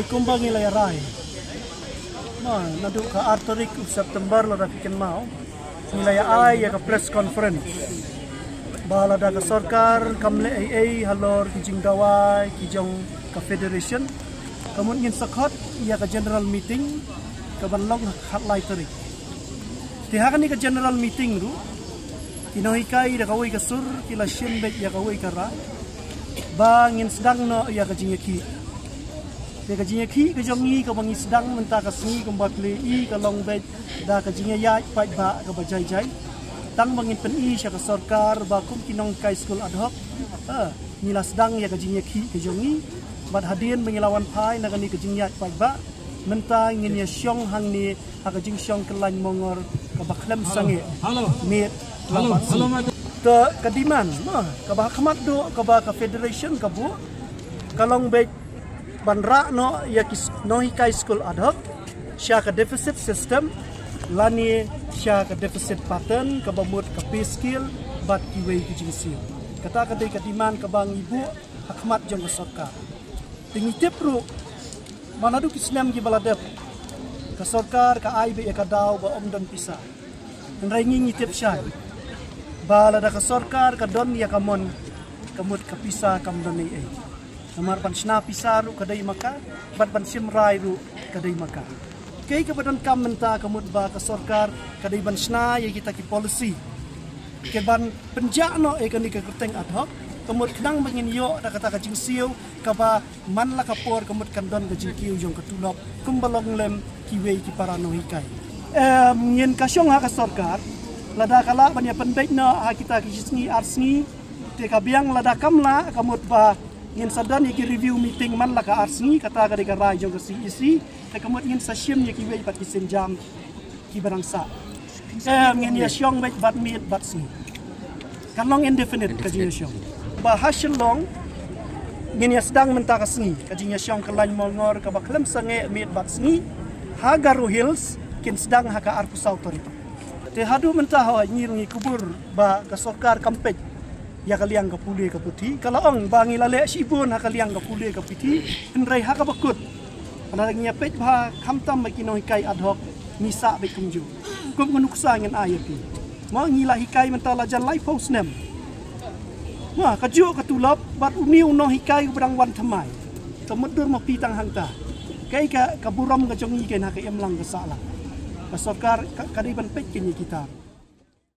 kumbang ilay rai. Nadu ka Artorik September la rapikan mau. Nilai ay ya ka press conference. Bala da ka sarkar kamle ay halor kijing dawai kijong ka federation. Kamun ngin sakot ya ka general meeting ka banlong hatlay tarik. Tihakan ni ka general meeting ru. Kinohikai da kawai ka sur kila shinbek ya kawai ka ra. Bangin sedang no ya ka jingeki. Dia kajinya ki kajongi ka bangi sedang menta ka sengi ka bakle i ka longbet da kajinya ya pai ba ka bajai jai tang bangin pen i sya ka sarkar ba kum kinong kai school ad hoc nila sedang ya kajinya ki kajongi bat hadien mengilawan pai na kani kajinya pai ba menta ngin ya syong hang ni ha kajing syong kelan mongor ka baklem sange mit halo te kadiman ka ba khamat do ka ba ka federation ka bu ka longbet banra no ya no hikai school ad hoc sya ka deficit system lani sya ka deficit pattern ka bamut ka pay skill bat kiwei kijing sil kata kadai kadiman ka bang ibu hakmat jong ka sarkar tingitip ru manadu kislam ki baladep ka sarkar ka ai be ka daw ba om dan pisa nrai ngitip sya balada ka sarkar ka don ya kamon kamut ka pisa kam don ai Namar ban sna pisaru kadai maka bat ban simrai ru kadai maka kei kebadan kam menta kamut ba ka sarkar kadai ban sna ye kita ki policy ke ban penjakno e kani ka kerteng ad hoc kamut knang bangin yo da kata ka jingsiu ka ba man la kapor kamut kandon ka jingkiu jong katulop kumbalong lem kiwei ki parano hikai ngin ka syong ha ka sarkar lada kala ban ya penbek no ha kita ki sni arsni te ka biang lada kamla kamut ba ingin sadan yaki review meeting man laka arsni kata ka deka rai jong si isi te kamut ingin sasyim yaki wei pat kisin jam ki barangsa ingin ya syong wei bat mit bat sni kanlong indefinite kajinya syong ba hasil long ingin ya sedang menta ka sni kajinya syong kelan mongor ka baklem sange mit bat sni hagaru hills kin sedang haka arpus autorito te hadu menta ha nyirungi kubur ba ka sarkar kampet ya kaliang ka puli ka puti kalau ong bangi lale sibun ha kaliang ka puli ka piti enrai ha ka bakut ana nya pet ba khamtam ba kinoi kai ad hoc nisa be kumju kum nuksa ngin ayapi ma ngila hikai mentala jan life house nem ma kaju ka tulap bat uniu no hikai berang wan thamai temedur ma pitang hangta kai ka buram ka jongi ken ha ka emlang ka sala ka sarkar kadai ban pet ken kita